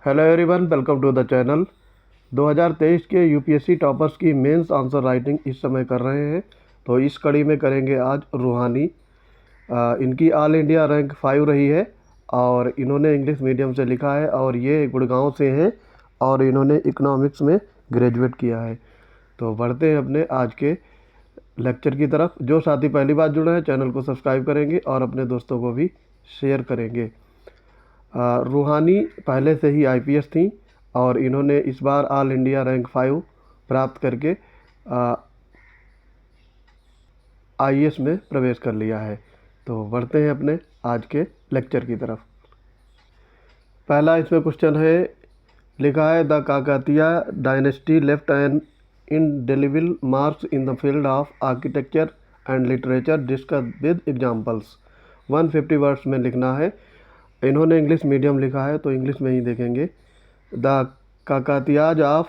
Hello everyone, welcome to the channel. 2023 के UPSC toppers की mains answer writing इस समय कर रहे हैं। तो इस कड़ी में करेंगे आज रूहानी। इनकी ऑल इंडिया रैंक 5 रही है और इन्होंने इंग्लिश मीडियम से लिखा है और ये गुड़गांव से हैं और इन्होंने इकोनॉमिक्स में ग्रेजुएट किया है। तो बढ़ते हैं अपने आज के लेक्चर की तरफ। जो साथी पहली बार जुड़े हैं चैनल को सब्सक्राइब करेंगे और अपने दोस्तों को भी शेयर करेंगे। रूहानी पहले से ही आईपीएस थी और इन्होंने इस बार ऑल इंडिया रैंक 5 प्राप्त करके आईएएस में प्रवेश कर लिया है। तो बढ़ते हैं अपने आज के लेक्चर की तरफ। पहला इसमें क्वेश्चन है, लिखा है the Kakatiya dynasty left an indelible marks in the field of architecture and literature discussed with examples। 150 words में लिखना है। इन्होंने इंग्लिश मीडियम लिखा है तो इंग्लिश में ही देखेंगे। The Kakatiyas of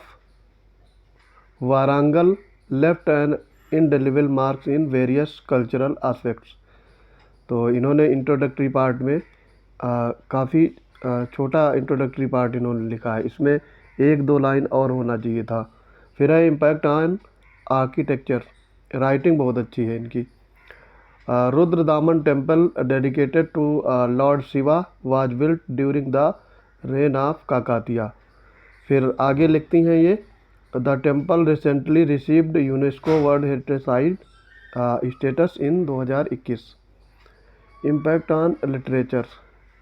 Warangal left an indelible marks in various cultural aspects। तो इन्होंने इंट्रोडक्टरी पार्ट में काफ़ी छोटा इंट्रोडक्टरी पार्ट इन्होंने लिखा है। इसमें एक दो लाइन और होना चाहिए था। फिर है इम्पैक्ट ऑन आर्किटेक्चर। राइटिंग बहुत अच्छी है इनकी। Rudradaman temple dedicated to lord Shiva was built during the reign of Kakatiya. फिर आगे लिखती हैं ये, the temple recently received UNESCO world heritage site status in 2021। Impact on literature,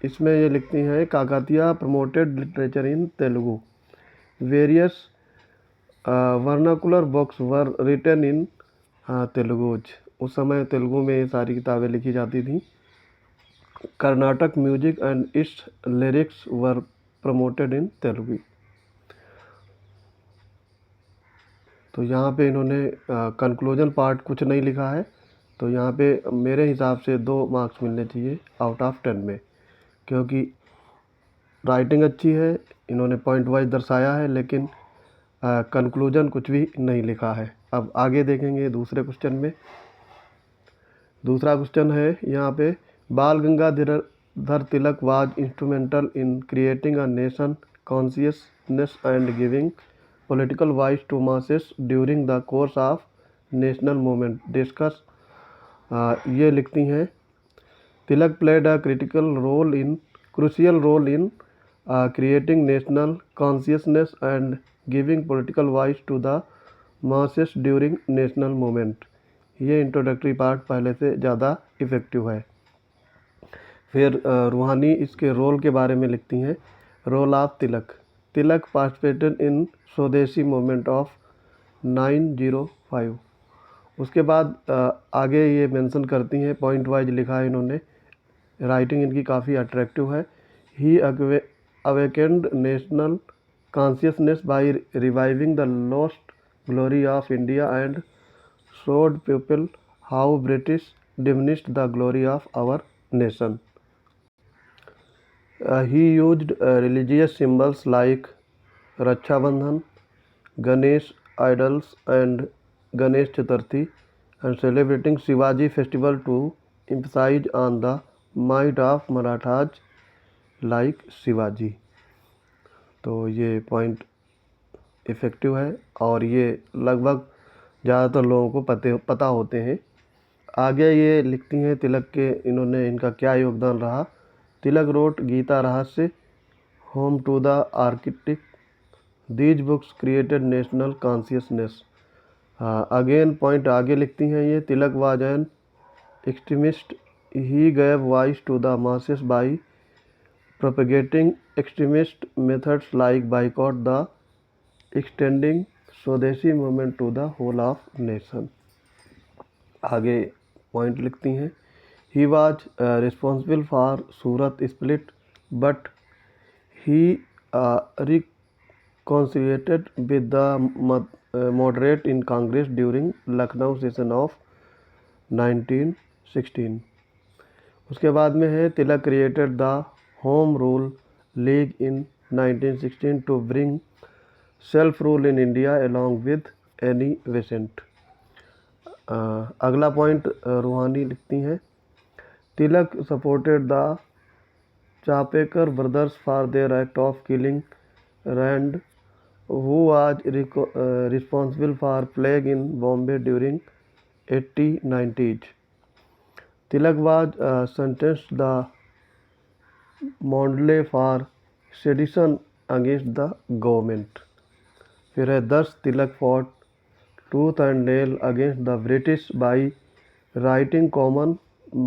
इसमें ये लिखती हैं Kakatiya promoted literature in Telugu. Various vernacular books were written in Telugus. उस समय तेलुगु में ये सारी किताबें लिखी जाती थी। Karnataka music and it's lyrics were promoted इन तेलुगु। तो यहाँ पे इन्होंने कंक्लूजन पार्ट कुछ नहीं लिखा है, तो यहाँ पे मेरे हिसाब से 2 मार्क्स मिलने चाहिए आउट ऑफ 10 में, क्योंकि राइटिंग अच्छी है, इन्होंने पॉइंट वाइज दर्शाया है, लेकिन कंक्लूजन कुछ भी नहीं लिखा है। अब आगे देखेंगे दूसरे क्वेश्चन में। दूसरा क्वेश्चन है यहाँ पे, Bal Gangadhar Tilak was instrumental in creating a nation consciousness and giving political voice to masses during the course of national movement discuss. ये लिखती हैं, Tilak played a crucial role in creating national consciousness and giving political voice to the masses during national movement। ये introductory part पहले से ज़्यादा effective है। फिर रूहानी इसके रोल के बारे में लिखती हैं, role of Tilak participated in Swadeshi movement of 905। उसके बाद आगे ये मेंशन करती हैं, पॉइंट वाइज लिखा है इन्होंने। राइटिंग इनकी काफ़ी अट्रैक्टिव है। ही awakened national consciousness by reviving the lost glory of India and showed people how British diminished the glory of our nation। He used religious symbols like Raksha Bandhan, Ganesh idols and Ganesh Chaturthi and celebrating Shivaji festival to emphasize on the might of Marathas like Shivaji. तो ये point effective है और ये लगभग ज़्यादातर लोगों को पता होते हैं। आगे ये लिखती हैं तिलक के इन्होंने इनका क्या योगदान रहा। तिलक wrote Gita Rahasya, home to the architect, these books created national consciousness. Again point आगे लिखती हैं ये, Tilak was an extremist, he gave voice to the masses by propagating extremist methods like boycott, the extending स्वदेशी movement to the whole of nation। आगे point लिखती हैं, he was responsible for Surat split but he reconciliated with the moderate in Congress during Lucknow session of 1916। उसके बाद में है, Tilak created the home rule league in 1916 to bring self rule in India along with Annie Besant. अगला point Ruhani लिखती हैं, Tilak supported the Chapekar brothers for their act of killing Rand, who was responsible for plague in Bombay during 80s-90s. Tilak was sentenced the Mondle for sedition against the government. फिर है 10 तिलक fought tooth and nail against the British by writing common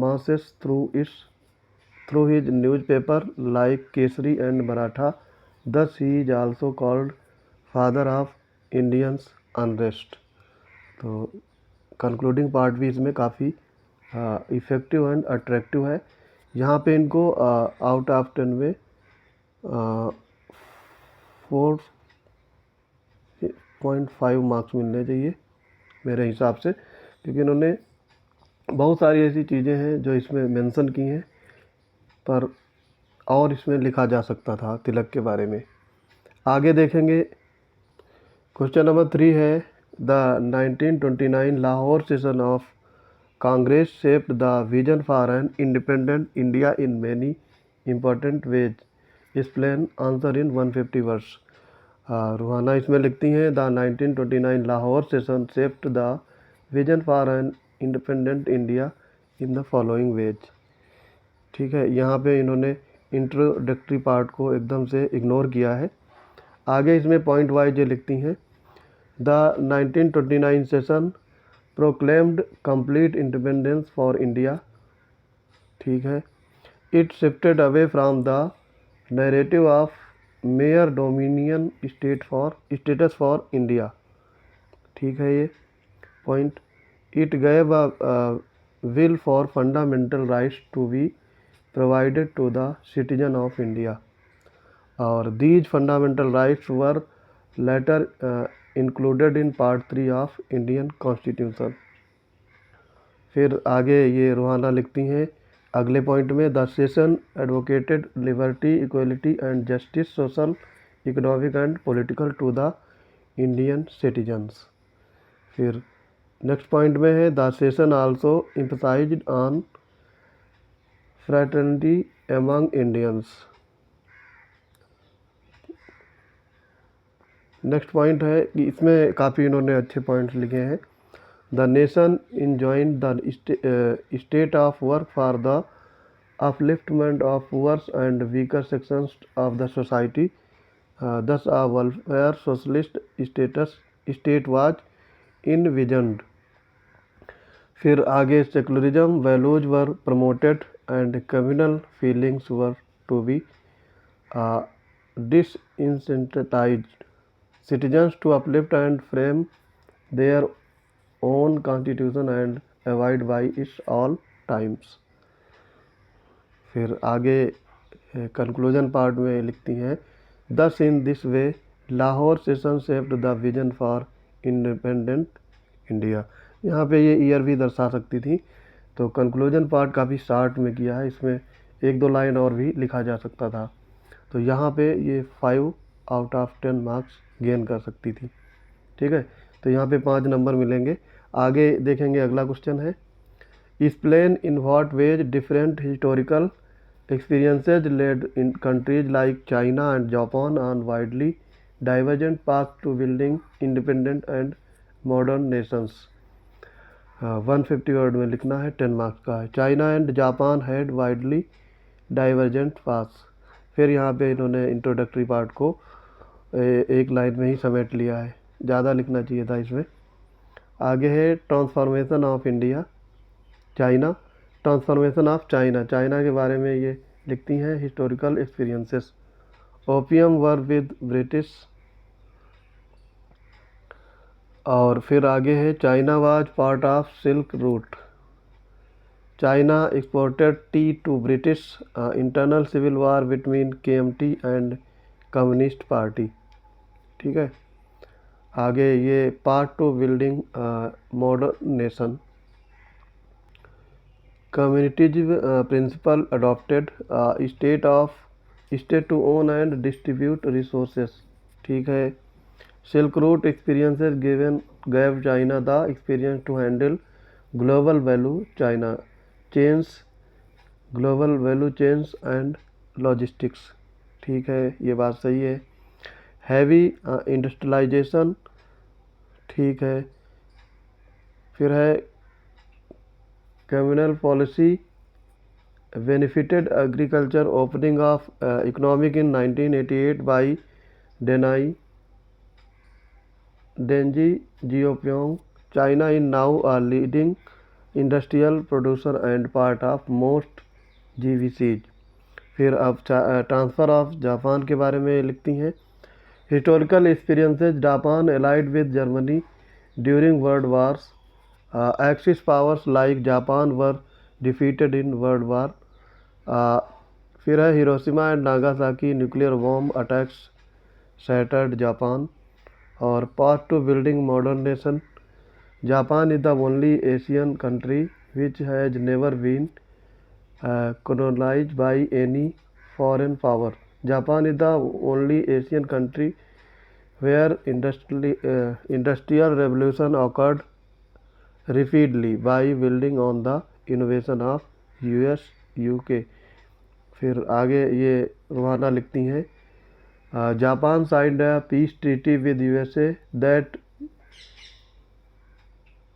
masses through his newspaper like Kesari and Maratha. Thus he is also called father of Indians unrest. तो concluding part भी इसमें काफ़ी effective and attractive है। यहाँ पे इनको out of 10 में 4.5 marks मिलने चाहिए मेरे हिसाब से, क्योंकि इन्होंने बहुत सारी ऐसी चीज़ें हैं जो इसमें मेंशन की हैं, पर और इसमें लिखा जा सकता था तिलक के बारे में। आगे देखेंगे। क्वेश्चन नंबर 3 है the 1929 Lahore session of Congress shaped the vision for an independent India in many important ways. Explain answer in 150 words. Ruhana इसमें लिखती हैं the 1929 Lahore session shaped the vision for an independent India in the following ways. ठीक है, यहाँ पे इन्होंने introductory part को एकदम से इग्नोर किया है। आगे इसमें पॉइंट वाइज ये लिखती हैं the 1929 session proclaimed complete independence for India. ठीक है, it shifted away from the narrative of mere dominion status for India. ठीक है, ये point it gave a will for fundamental rights to be provided to the citizen of India. और these fundamental rights were later included in part 3 of Indian Constitution. फिर आगे ये रूहाना लिखती हैं अगले पॉइंट में the session advocated liberty equality and justice social economic and political to the Indian citizens. फिर next point में है the session also emphasised on fraternity among Indians. Next point है कि इसमें काफ़ी इन्होंने अच्छे पॉइंट्स लिखे हैं। The nation enjoined the state of work for the upliftment of poor and weaker sections of the society. Thus a welfare socialist state was envisioned. फिर आगे secularism values were promoted and communal feelings were to be disincentivized. Citizens to uplift and frame their own constitution and abide by its all times. फिर आगे conclusion part में लिखती हैं दस in this way Lahore session shaped the vision for independent India. यहाँ पे ये year भी दर्शा सकती थी, तो कंक्लूजन पार्ट काफ़ी शार्ट में किया है, इसमें 1-2 लाइन और भी लिखा जा सकता था, तो यहाँ पे ये 5 आउट ऑफ 10 मार्क्स गेन कर सकती थी। ठीक है, तो यहाँ पे 5 नंबर मिलेंगे। आगे देखेंगे अगला क्वेश्चन है explain in what veg different historical experiences led in countries like China and Japan on widely divergent paths to building independent and modern nations. 150 word में लिखना है, 10 मार्क्स का है। China and Japan had widely divergent paths. फिर यहाँ पे इन्होंने introductory part को एक लाइन में ही समेट लिया है, ज़्यादा लिखना चाहिए था इसमें। आगे है transformation of India China, transformation of China, China के बारे में ये लिखती हैं historical experiences. Opium war with British, और फिर आगे है China was part of silk route, China exported tea to British, internal civil war between KMT and communist party. ठीक है, आगे ये part two building modern nation, communities principle adopted, state to own and distribute resources. ठीक है, silk route experiences gave China the experience to handle global value China chains, global value chains and logistics. ठीक है, ये बात सही है। Heavy industrialisation, ठीक है। फिर है communal policy benefited agriculture, opening of economic in 1988 by Deng Xiaoping. China is now a leading industrial producer and part of most GVCs. फिर अब ट्रांसफ़र ऑफ जापान के बारे में लिखती हैं। Historical experiences, Japan allied with Germany during world wars, axis powers like Japan were defeated in world war. फिर है Hiroshima and Nagasaki nuclear bomb attacks shattered Japan. और path to building modern nation, Japan is the only Asian country which has never been colonized by any foreign power. Japan is the only Asian country where industrial revolution occurred rapidly by building on the innovation of US, UK. फिर आगे ये रुहाना लिखती हैं, Japan signed a peace treaty with USA that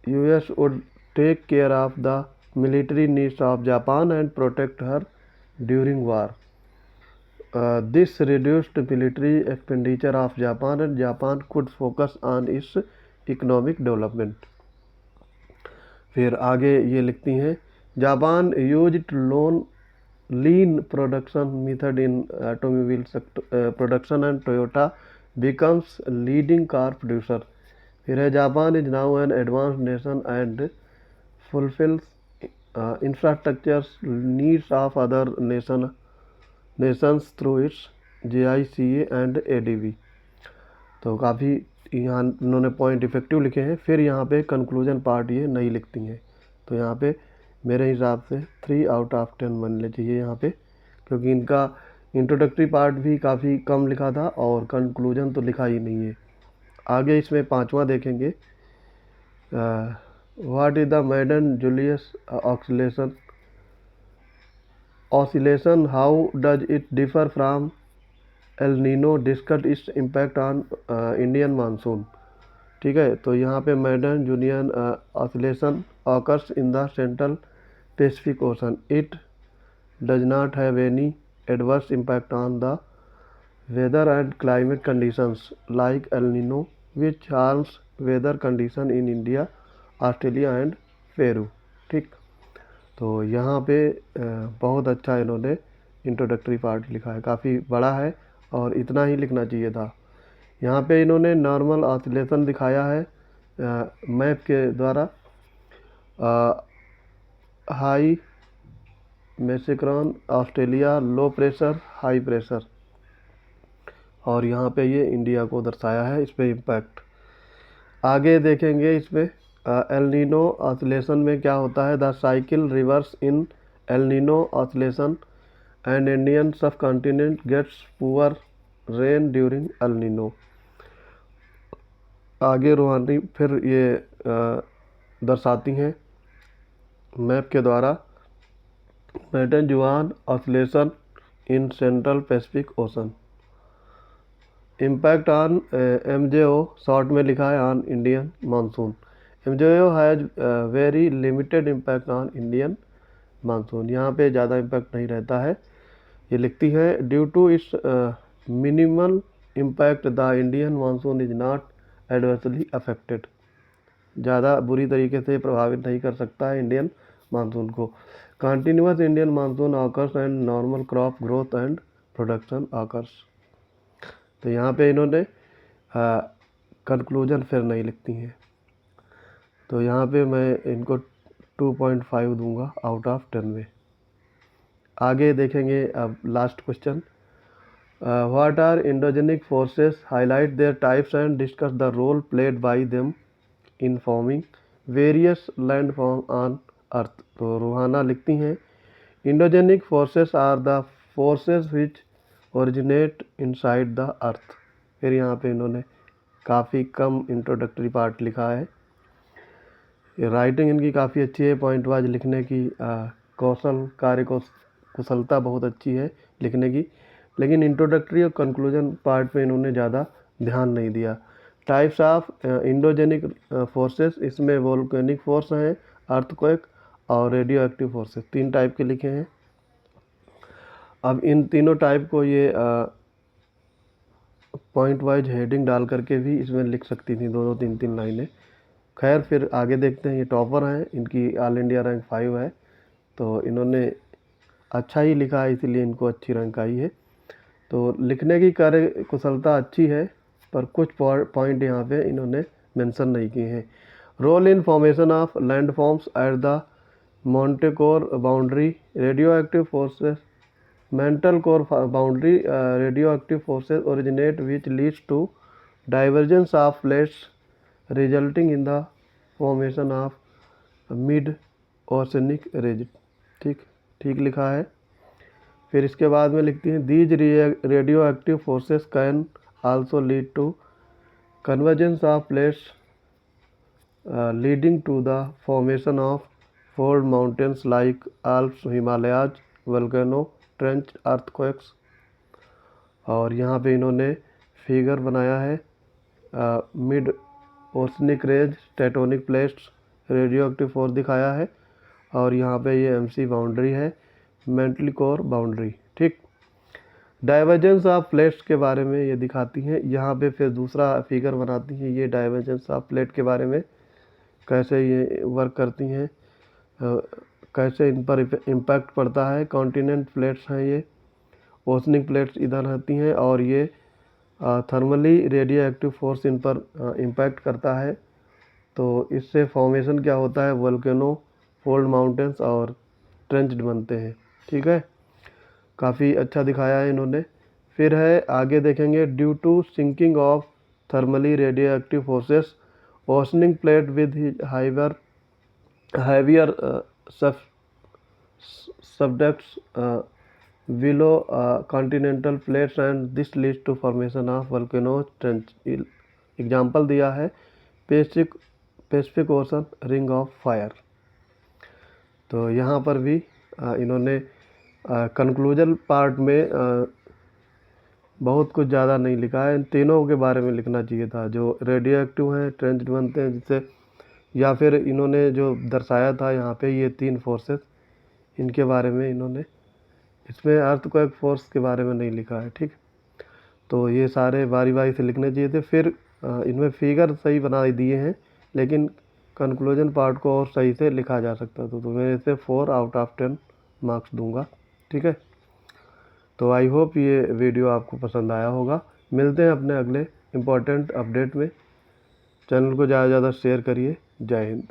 US would take care of the military needs of Japan and protect her during war. This reduced military expenditure of Japan and Japan could focus on its economic development. फिर आगे ये लिखती हैं, Japan used lean production method in automobile production and Toyota becomes leading car producer. फिर है Japan is now an advanced nation and fulfills infrastructure needs of other nations through its JICA and ADB. तो काफ़ी यहाँ इन्होंने point effective लिखे हैं। फिर यहाँ पे कंक्लूजन पार्ट ये नहीं लिखती हैं, तो यहाँ पे मेरे हिसाब से 3 आउट ऑफ 10 बनने चाहिए यहाँ पे, क्योंकि इनका इंट्रोडक्टरी पार्ट भी काफ़ी कम लिखा था और कंक्लूजन तो लिखा ही नहीं है। आगे इसमें 5वां देखेंगे, what is the Madden Julius oscillation, how does it differ from El Nino, discuss its impact on Indian monsoon. ठीक है, तो यहाँ पे Madden Julian oscillation occurs in the central Pacific Ocean. It does not have any adverse impact on the weather and climate conditions like El Nino, which harms weather condition in India, Australia and Peru. ठीक, तो यहाँ पे बहुत अच्छा इन्होंने introductory part लिखा है, काफ़ी बड़ा है और इतना ही लिखना चाहिए था। यहाँ पे इन्होंने नॉर्मल ऑसिलेशन दिखाया है मैप के द्वारा, high Mascarene Australia, low pressure high pressure, और यहाँ पे ये इंडिया को दर्शाया है, इस पे इम्पैक्ट। आगे देखेंगे इसमें एल नीनो ऑसिलेशन में क्या होता है, the cycle reverse in El Nino oscillation and Indian subcontinent gets poor rain during El Nino. आगे रूहानी फिर ये दर्शाती हैं मैप के द्वारा मैडन जुआन oscillation in central Pacific ocean, impact on MJO, short में लिखा है on Indian monsoon. MJO has very limited impact on Indian monsoon, यहाँ पे ज़्यादा इम्पैक्ट नहीं रहता है। ये लिखती है, due to its minimal impact the Indian monsoon is not adversely affected, ज़्यादा बुरी तरीके से प्रभावित नहीं कर सकता है इंडियन मानसून को। Continuous Indian monsoon occurs and normal crop growth and production occurs. तो यहाँ पे इन्होंने कंक्लूजन फिर नहीं लिखती हैं, तो यहाँ पे मैं इनको 2.5 दूंगा आउट ऑफ 10 में। आगे देखेंगे अब last question, what are endogenic forces, highlight their types and discuss the role played by them in forming various landform on earth. तो रूहाना लिखती हैं, endogenic forces are the forces which originate inside the earth. फिर यहाँ पे इन्होंने काफ़ी कम introductory part लिखा है। राइटिंग इनकी काफ़ी अच्छी है, पॉइंट वाइज लिखने की कुशलता बहुत अच्छी है लिखने की, लेकिन इंट्रोडक्टरी और कंक्लूजन पार्ट पे इन्होंने ज़्यादा ध्यान नहीं दिया। टाइप्स ऑफ इंडोजेनिक फोर्सेस, इसमें वोल्केनिक फोर्स हैं, अर्थक्वेक और रेडियो एक्टिव फोर्सेस, 3 टाइप के लिखे हैं। अब इन तीनों टाइप को ये पॉइंट वाइज हेडिंग डाल करके भी इसमें लिख सकती थी, 2-2 3-3 लाइनें। खैर फिर आगे देखते हैं। ये टॉपर हैं, इनकी ऑल इंडिया रैंक 5 है, तो इन्होंने अच्छा ही लिखा है, इसीलिए इनको अच्छी रैंक आई है। तो लिखने की कार्य कुशलता अच्छी है, पर कुछ पॉइंट यहाँ पे इन्होंने मेंशन नहीं किए हैं। Role in formation of landforms at the mantle core boundary, radioactive forces, mental core boundary, radioactive forces originate which leads to divergence of plates resulting in the formation of mid oceanic ridge। ठीक ठीक लिखा है। फिर इसके बाद में लिखती हैं these radioactive forces can also lead to convergence of plates leading to the formation of fold mountains like Alps, Himalayas, volcano, trench, earthquakes. और यहाँ पे इन्होंने फिगर बनाया है mid oceanic ridge, tectonic plates, radioactive force दिखाया है, और यहाँ पे ये एमसी बाउंड्री है, मेंटली कोर बाउंड्री। ठीक, डाइवर्जेंस ऑफ प्लेट्स के बारे में ये दिखाती हैं। यहाँ पे फिर दूसरा फिगर बनाती हैं, ये डाइवर्जेंस ऑफ प्लेट के बारे में कैसे ये वर्क करती हैं, कैसे इन पर इम्पैक्ट पड़ता है। कॉन्टिनेंट प्लेट्स हैं ये, ओशनिक प्लेट्स इधर रहती हैं, और ये thermally radioactive force in पर इम्पैक्ट करता है। तो इससे फॉर्मेशन क्या होता है, वोल्केनो, फोल्ड माउंटेन्स और ट्रेंच बनते हैं। ठीक है, काफ़ी अच्छा दिखाया है इन्होंने। फिर है आगे देखेंगे, due to sinking of thermally radioactive forces, oceanic plate with heavier subducts below continental plates and this leads to formation of volcanoes trench। Example दिया है Pacific ocean ring of fire. तो यहाँ पर भी इन्होंने कंक्लूजन पार्ट में बहुत कुछ ज़्यादा नहीं लिखा है। इन तीनों के बारे में लिखना चाहिए था, जो रेडियो एक्टिव हैं, ट्रेंच बनते हैं जिससे, या फिर इन्होंने जो दर्शाया था यहाँ पे ये 3 फोर्सेस, इनके बारे में इन्होंने, इसमें अर्थक्वेक फोर्स के बारे में नहीं लिखा है। ठीक, तो ये सारे बारी बारी से लिखने चाहिए थे। फिर इनमें फिगर सही बना दिए हैं, लेकिन कंक्लूजन पार्ट को और सही से लिखा जा सकता था, तो मैं इसे 4 आउट ऑफ 10 मार्क्स दूंगा। ठीक है, तो आई होप ये वीडियो आपको पसंद आया होगा। मिलते हैं अपने अगले इम्पोर्टेंट अपडेट में। चैनल को ज़्यादा से ज़्यादा शेयर करिए। जय हिंद।